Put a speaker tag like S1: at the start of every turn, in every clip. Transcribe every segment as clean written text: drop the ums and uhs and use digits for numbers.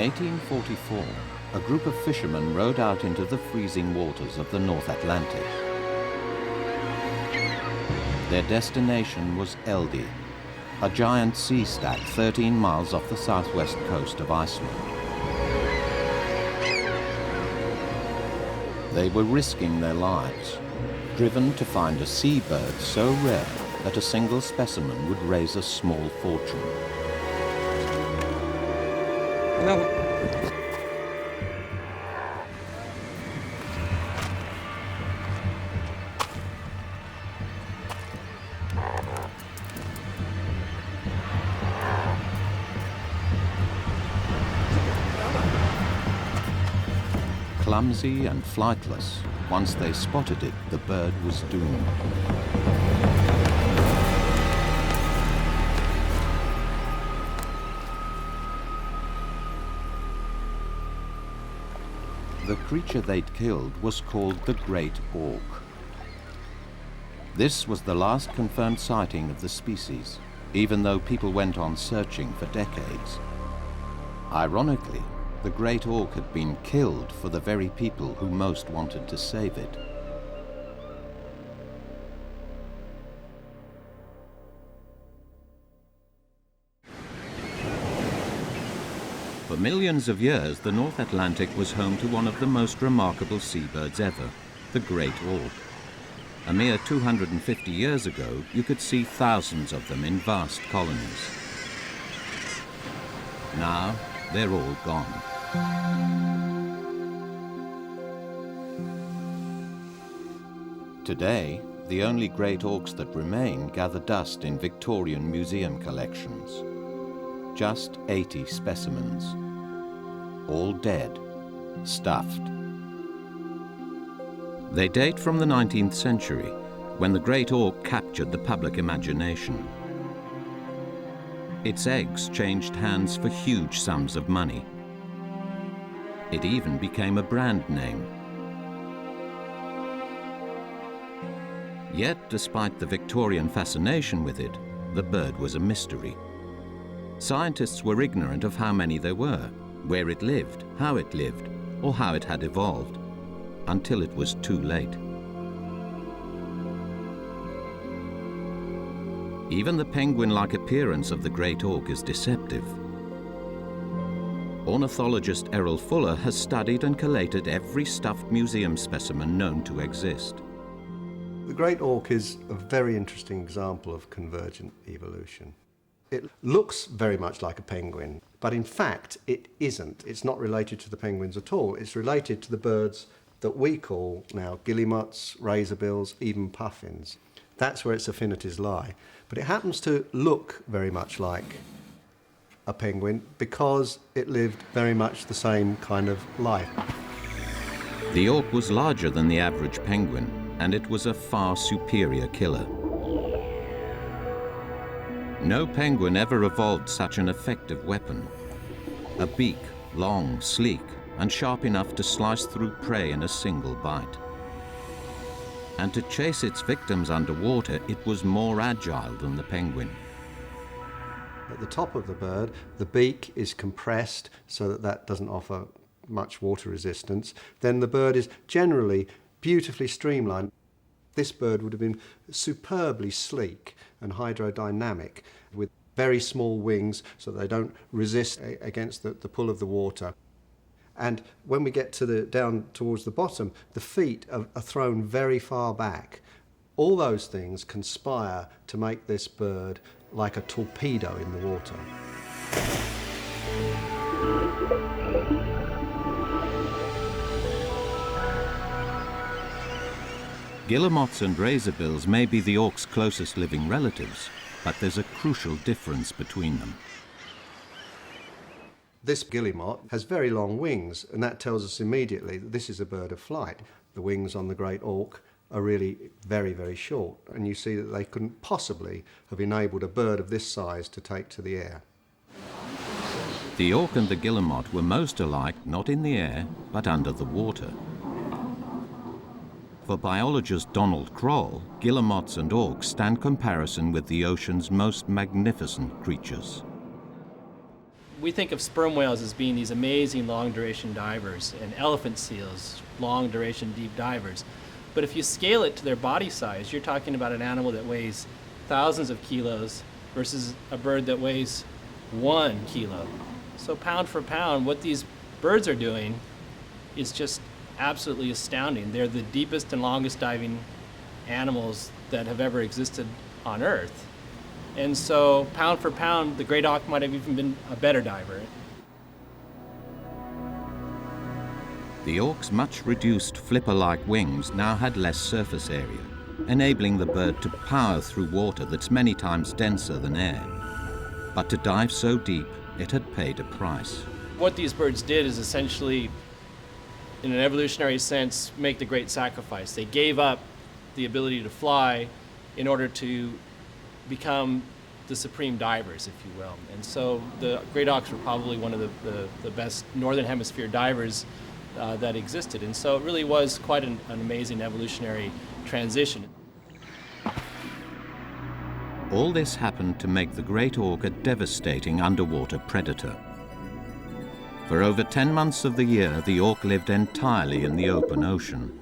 S1: 1844, a group of fishermen rowed out into the freezing waters of the North Atlantic. Their destination was Eldey, a giant sea stack 13 miles off the southwest coast of Iceland. They were risking their lives, driven to find a seabird so rare that a single specimen would raise a small fortune.
S2: No.
S1: Clumsy and flightless, once they spotted it, the bird was doomed. The creature they'd killed was called the Great Auk. This was the last confirmed sighting of the species, even though people went on searching for decades. Ironically, the Great Auk had been killed for the very people who most wanted to save it. For millions of years, the North Atlantic was home to one of the most remarkable seabirds ever, the Great Auk. A mere 250 years ago, you could see thousands of them in vast colonies. Now, they're all gone. Today, the only Great Auks that remain gather dust in Victorian museum collections. Just 80 specimens, all dead, stuffed. They date from the 19th century, when the Great Auk captured the public imagination. Its eggs changed hands for huge sums of money. It even became a brand name. Yet, despite the Victorian fascination with it, the bird was a mystery. Scientists were ignorant of how many there were, where it lived, or how it had evolved, until it was too late. Even the penguin-like appearance of the Great Auk is deceptive. Ornithologist Errol Fuller has studied and collated every stuffed museum specimen known to exist.
S3: The Great Auk is a very interesting example of convergent evolution. It looks very much like a penguin, but in fact it isn't. It's not related to the penguins at all. It's related to the birds that we call now guillemots, razorbills, even puffins. That's where its affinities lie. But it happens to look very much like a penguin because it lived very much the same kind of life.
S1: The auk was larger than the average penguin, and it was a far superior killer. No penguin ever evolved such an effective weapon. A beak, long, sleek, and sharp enough to slice through prey in a single bite. And to chase its victims underwater, it was more agile than the penguin.
S3: At the top of the bird, the beak is compressed so that that doesn't offer much water resistance. Then the bird is generally beautifully streamlined. This bird would have been superbly sleek and hydrodynamic with very small wings so they don't resist against the pull of the water. And when we get to down towards the bottom, the feet are thrown very far back. All those things conspire to make this bird like a torpedo in the water.
S1: Guillemots and razorbills may be the auk's closest living relatives, but there's a crucial difference between them.
S3: This guillemot has very long wings, and that tells us immediately that this is a bird of flight. The wings on the Great Auk are really very, very short, and you see that they couldn't possibly have enabled a bird of this size to take to the air.
S1: The auk and the guillemot were most alike not in the air, but under the water. For biologist Donald Kroll, guillemots and auks stand comparison with the ocean's most magnificent creatures.
S2: We think of sperm whales as being these amazing long-duration divers, and elephant seals, long-duration deep divers. But if you scale it to their body size, you're talking about an animal that weighs thousands of kilos versus a bird that weighs 1 kilo. So pound for pound, what these birds are doing is just absolutely astounding. They're the deepest and longest diving animals that have ever existed on Earth. And so pound for pound, the Great Auk might have even been a better diver.
S1: The auk's much reduced flipper-like wings now had less surface area, enabling the bird to power through water that's many times denser than air. But to dive so deep, it had paid a price.
S2: What these birds did is essentially, in an evolutionary sense, make the great sacrifice. They gave up the ability to fly in order to become the supreme divers, if you will. And so the Great Auks were probably one of the best northern hemisphere divers that existed. And so it really was quite an amazing evolutionary transition.
S1: All this happened to make the Great Auk a devastating underwater predator. For over 10 months of the year, the auk lived entirely in the open ocean,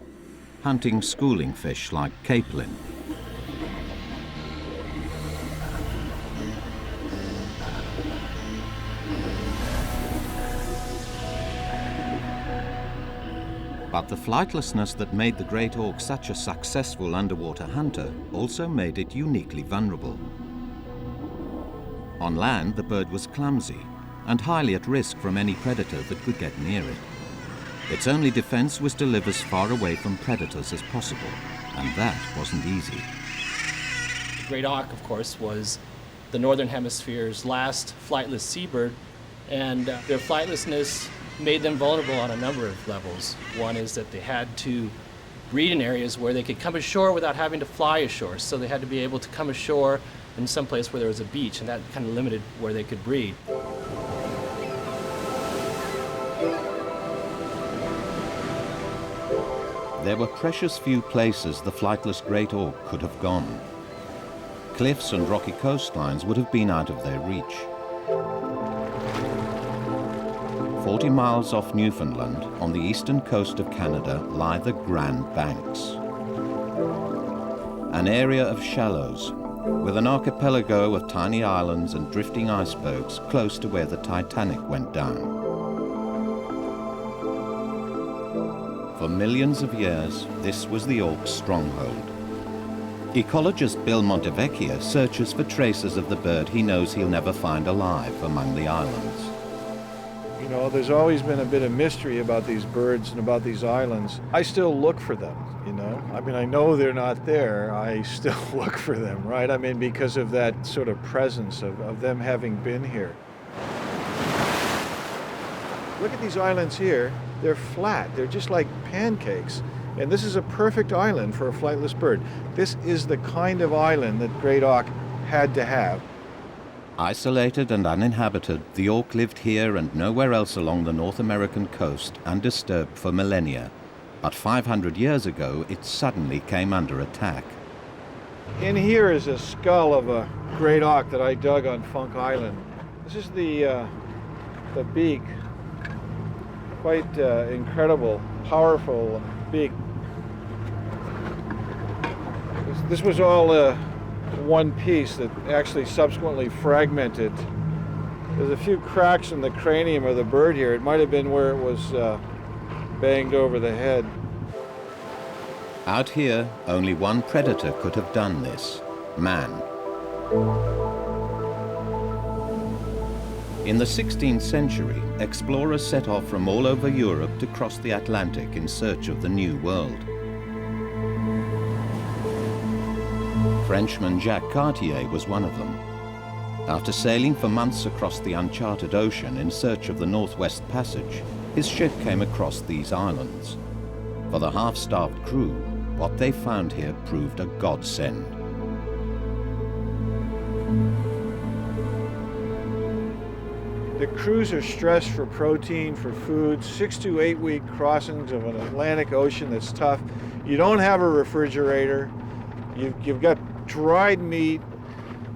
S1: hunting schooling fish like capelin. But the flightlessness that made the Great Auk such a successful underwater hunter also made it uniquely vulnerable. On land, the bird was clumsy and highly at risk from any predator that could get near it. Its only defense was to live as far away from predators as possible, and that wasn't easy.
S2: The Great Auk, of course, was the northern hemisphere's last flightless seabird, and their flightlessness made them vulnerable on a number of levels. One is that they had to breed in areas where they could come ashore without having to fly ashore. So they had to be able to come ashore in some place where there was a beach, and that kind of limited where they could breed.
S1: There were precious few places the flightless Great Auk could have gone. Cliffs and rocky coastlines would have been out of their reach. 40 miles off Newfoundland, on the eastern coast of Canada, lie the Grand Banks. An area of shallows, with an archipelago of tiny islands and drifting icebergs close to where the Titanic went down. For millions of years, this was the auk's stronghold. Ecologist Bill Montevecchia searches for traces of the bird he knows he'll never find alive among the islands.
S4: You know, there's always been a bit of mystery about these birds and about these islands. I still look for them, you know. I mean, I know they're not there. I still look for them, right? I mean, because of that sort of presence of them having been here. Look at these islands here. They're flat. They're just like pancakes. And this is a perfect island for a flightless bird. This is the kind of island that Great Auk had to have.
S1: Isolated and uninhabited, the auk lived here and nowhere else along the North American coast, undisturbed for millennia. But 500 years ago, it suddenly came under attack.
S4: In here is a skull of a Great Auk that I dug on Funk Island. This is the beak. Quite incredible, powerful beak. This was all one piece that actually subsequently fragmented. There's a few cracks in the cranium of the bird here. It might have been where it was banged over the head.
S1: Out here, only one predator could have done this: man. In the 16th century, explorers set off from all over Europe to cross the Atlantic in search of the New World. Frenchman Jacques Cartier was one of them. After sailing for months across the uncharted ocean in search of the Northwest Passage, his ship came across these islands. For the half-starved crew, what they found here proved a godsend.
S4: The crews are stressed for protein, for food, 6 to 8 week crossings of an Atlantic Ocean that's tough. You don't have a refrigerator. You've got dried meat,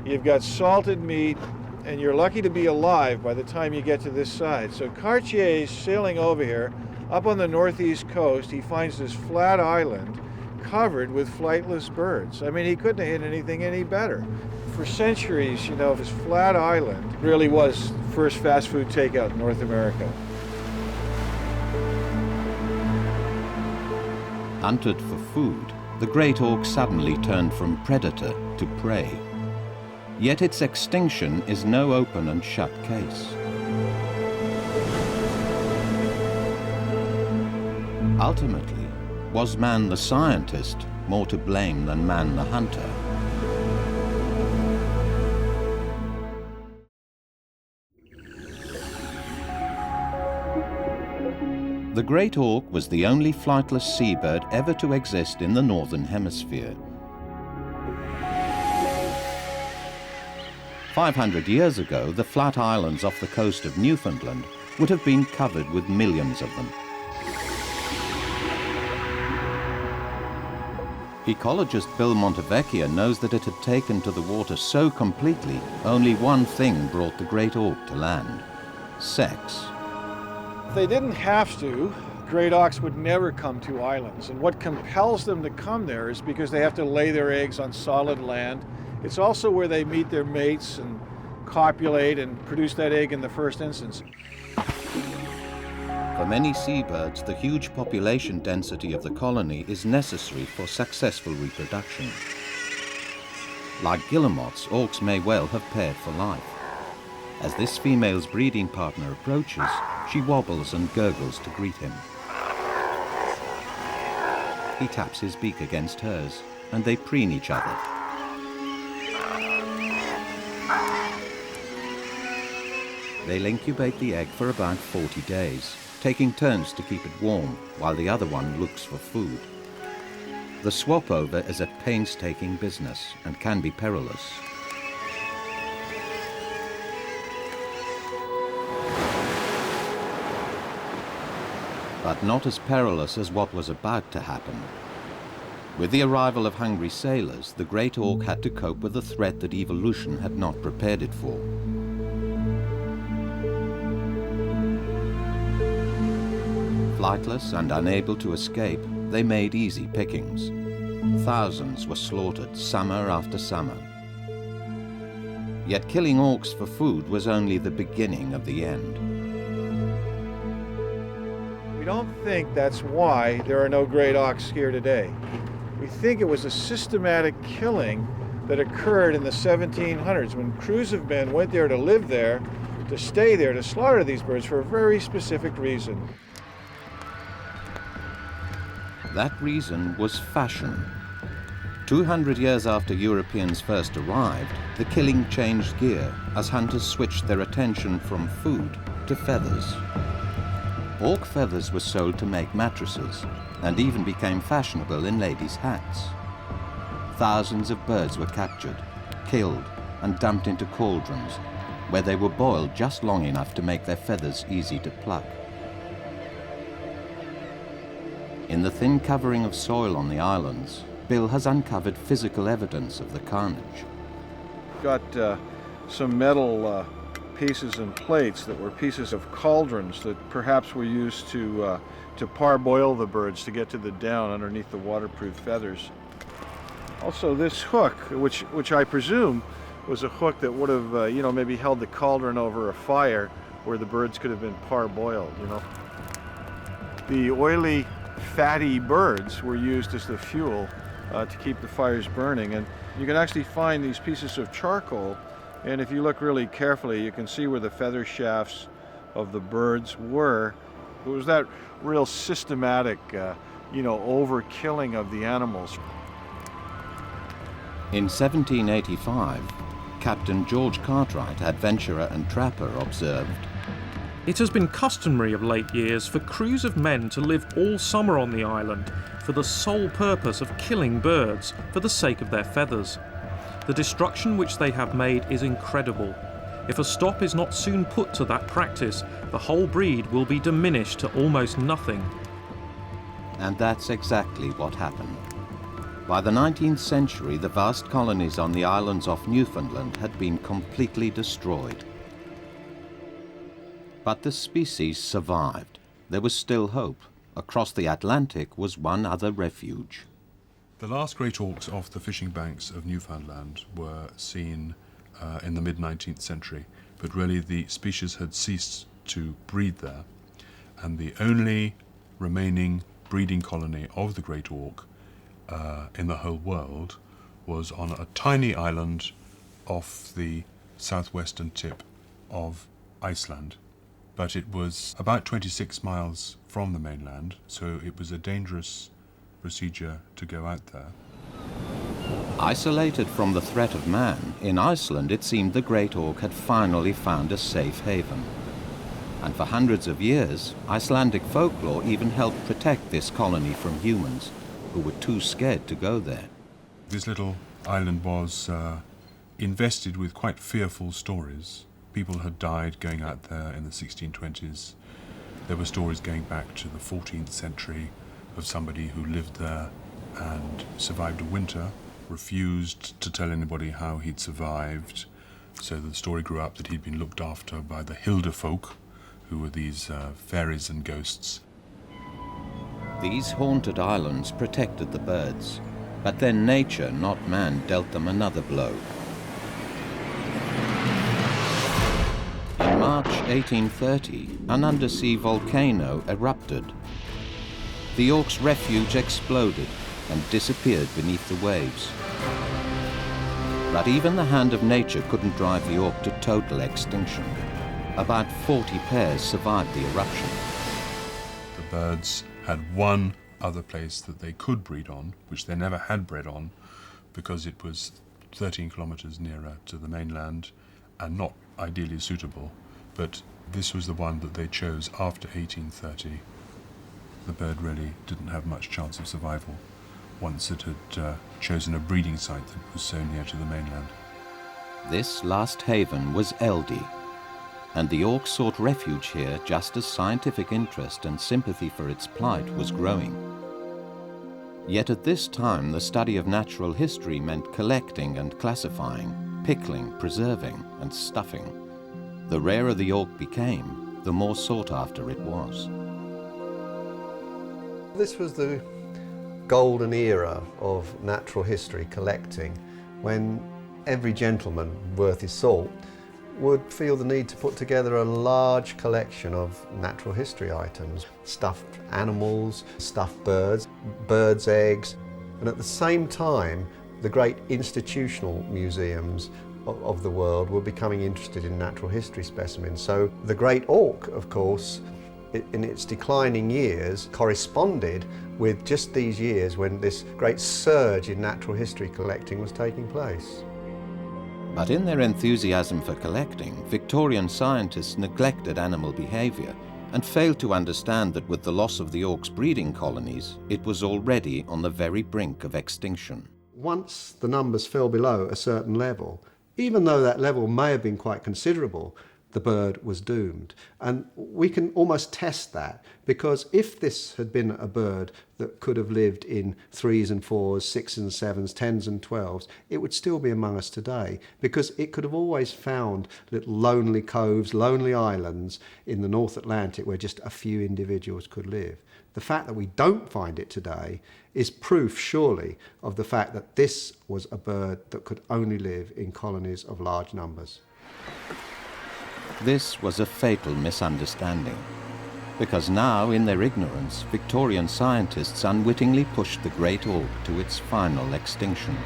S4: you've got salted meat, and you're lucky to be alive by the time you get to this side. So Cartier's sailing over here, up on the northeast coast. He finds this flat island covered with flightless birds. I mean, he couldn't have hit anything any better. For centuries, you know, this flat island really was the first fast food takeout in North America.
S1: Hunted for food, the Great Auk suddenly turned from predator to prey. Yet its extinction is no open and shut case. Ultimately, was man the scientist more to blame than man the hunter? The Great Auk was the only flightless seabird ever to exist in the Northern Hemisphere. 500 years ago, the flat islands off the coast of Newfoundland would have been covered with millions of them. Ecologist Bill Montevecchia knows that it had taken to the water so completely, only one thing brought the Great Auk to land: sex.
S4: If they didn't have to, Great Auks would never come to islands. And what compels them to come there is because they have to lay their eggs on solid land. It's also where they meet their mates and copulate and produce that egg in the first instance.
S1: For many seabirds, the huge population density of the colony is necessary for successful reproduction. Like guillemots, auks may well have paired for life. As this female's breeding partner approaches, she wobbles and gurgles to greet him. He taps his beak against hers, and they preen each other. They'll incubate the egg for about 40 days, taking turns to keep it warm while the other one looks for food. The swap over is a painstaking business and can be perilous. But not as perilous as what was about to happen. With the arrival of hungry sailors, the Great Auk had to cope with a threat that evolution had not prepared it for. Flightless and unable to escape, they made easy pickings. Thousands were slaughtered summer after summer. Yet killing auks for food was only the beginning of the end.
S4: We don't think that's why there are no Great Auks here today. We think it was a systematic killing that occurred in the 1700s when crews of men went there to live there, to stay there, to slaughter these birds for a very specific reason.
S1: That reason was fashion. 200 years after Europeans first arrived, the killing changed gear as hunters switched their attention from food to feathers. Auk feathers were sold to make mattresses and even became fashionable in ladies' hats. Thousands of birds were captured, killed, and dumped into cauldrons, where they were boiled just long enough to make their feathers easy to pluck. In the thin covering of soil on the islands, Bill has uncovered physical evidence of the carnage.
S4: Got some metal pieces and plates that were pieces of cauldrons that perhaps were used to parboil the birds to get to the down underneath the waterproof feathers. Also, this hook, which I presume was a hook that would have, maybe held the cauldron over a fire where the birds could have been parboiled. The oily, fatty birds were used as the fuel to keep the fires burning, and you can actually find these pieces of charcoal, and if you look really carefully, you can see where the feather shafts of the birds were. It was that real systematic, overkilling of the animals.
S1: In 1785, Captain George Cartwright, adventurer and trapper, observed,
S5: "It has been customary of late years for crews of men to live all summer on the island for the sole purpose of killing birds for the sake of their feathers. The destruction which they have made is incredible. If a stop is not soon put to that practice, the whole breed will be diminished to almost nothing."
S1: And that's exactly what happened. By the 19th century, the vast colonies on the islands off Newfoundland had been completely destroyed. But the species survived. There was still hope. Across the Atlantic was one other refuge.
S6: The last great auks off the fishing banks of Newfoundland were seen in the mid-19th century, but really the species had ceased to breed there, and the only remaining breeding colony of the great auk in the whole world was on a tiny island off the southwestern tip of Iceland. But it was about 26 miles from the mainland, so it was a dangerous procedure to go out there.
S1: Isolated from the threat of man, in Iceland it seemed the great auk had finally found a safe haven. And for hundreds of years, Icelandic folklore even helped protect this colony from humans, who were too scared to go there.
S6: This little island was invested with quite fearful stories. People had died going out there in the 1620s. There were stories going back to the 14th century of somebody who lived there and survived a winter, refused to tell anybody how he'd survived. So the story grew up that he'd been looked after by the Hilda folk, who were these fairies and ghosts.
S1: These haunted islands protected the birds, but then nature, not man, dealt them another blow. In March 1830, an undersea volcano erupted. The auk's refuge exploded and disappeared beneath the waves. But even the hand of nature couldn't drive the auk to total extinction. About 40 pairs survived the eruption.
S6: The birds had one other place that they could breed on, which they never had bred on, because it was 13 kilometers nearer to the mainland and not ideally suitable. But this was the one that they chose after 1830. The bird really didn't have much chance of survival once it had chosen a breeding site that was so near to the mainland.
S1: This last haven was Eldey, and the auk sought refuge here just as scientific interest and sympathy for its plight was growing. Yet at this time, the study of natural history meant collecting and classifying, pickling, preserving, and stuffing. The rarer the auk became, the more sought after it was.
S3: This was the golden era of natural history collecting, when every gentleman worth his salt would feel the need to put together a large collection of natural history items, stuffed animals, stuffed birds, birds' eggs, and at the same time the great institutional museums of the world were becoming interested in natural history specimens. So the Great Auk, of course, in its declining years, corresponded with just these years when this great surge in natural history collecting was taking place.
S1: But in their enthusiasm for collecting, Victorian scientists neglected animal behavior and failed to understand that with the loss of the auk's breeding colonies, it was already on the very brink of extinction.
S3: Once the numbers fell below a certain level, even though that level may have been quite considerable, the bird was doomed. And we can almost test that, because if this had been a bird that could have lived in 3s and 4s, 6s and 7s, 10s and 12s, it would still be among us today, because it could have always found little lonely coves, lonely islands in the North Atlantic where just a few individuals could live. The fact that we don't find it today is proof, surely, of the fact that this was a bird that could only live in colonies of large numbers.
S1: This was a fatal misunderstanding, because now, in their ignorance, Victorian scientists unwittingly pushed the Great Auk to its final extinction.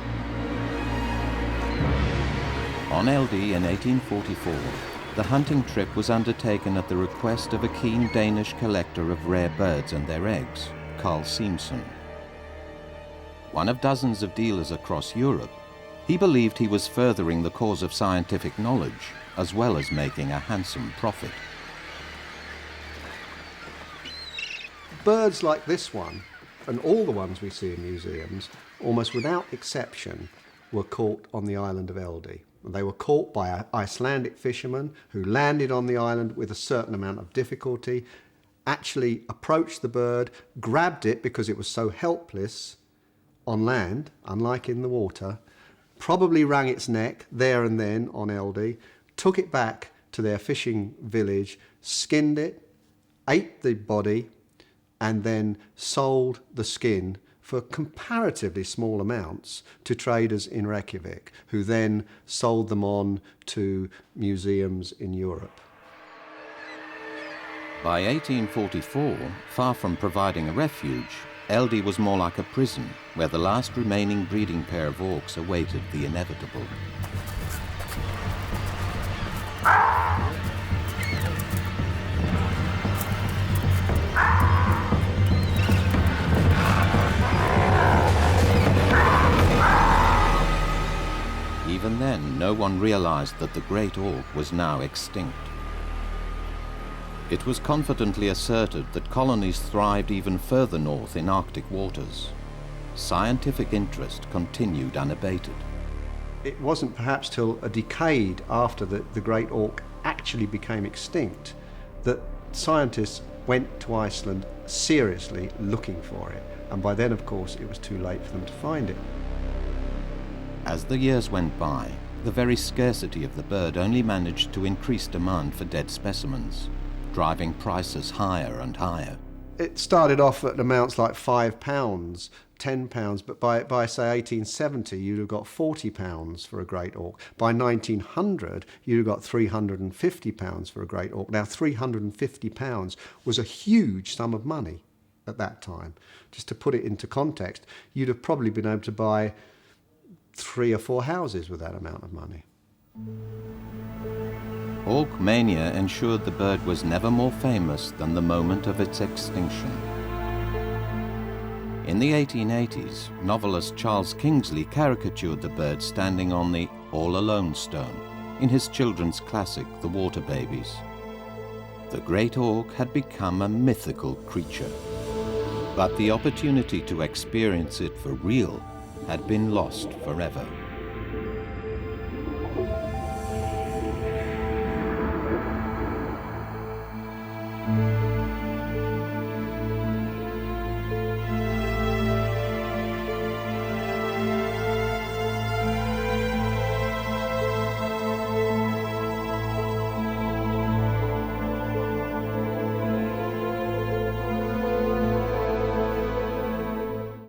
S1: On Eldey in 1844, the hunting trip was undertaken at the request of a keen Danish collector of rare birds and their eggs, Carl Siemsen. One of dozens of dealers across Europe, he believed he was furthering the cause of scientific knowledge, as well as making a handsome profit.
S3: Birds like this one, and all the ones we see in museums, almost without exception, were caught on the island of Eldey. They were caught by Icelandic fishermen who landed on the island with a certain amount of difficulty, actually approached the bird, grabbed it because it was so helpless, on land, unlike in the water, probably wrung its neck there and then on LD, took it back to their fishing village, skinned it, ate the body, and then sold the skin for comparatively small amounts to traders in Reykjavik, who then sold them on to museums in Europe.
S1: By 1844, far from providing a refuge, LD was more like a prison, where the last remaining breeding pair of auks awaited the inevitable. Even then, no one realized that the Great Auk was now extinct. It was confidently asserted that colonies thrived even further north in Arctic waters. Scientific interest continued unabated.
S3: It wasn't perhaps till a decade after the Great Auk actually became extinct that scientists went to Iceland seriously looking for it. And by then, of course, it was too late for them to find it.
S1: As the years went by, the very scarcity of the bird only managed to increase demand for dead specimens, driving prices higher and higher.
S3: It started off at amounts like £5, £10, but by say 1870 you'd have got £40 for a Great Auk. By 1900 you'd have got £350 for a Great Auk. Now £350 was a huge sum of money at that time. Just to put it into context, you'd have probably been able to buy 3 or 4 houses with that amount of money.
S1: Auk mania ensured the bird was never more famous than the moment of its extinction. In the 1880s, novelist Charles Kingsley caricatured the bird standing on the All Alone stone in his children's classic, The Water Babies. The Great Auk had become a mythical creature, but the opportunity to experience it for real had been lost forever.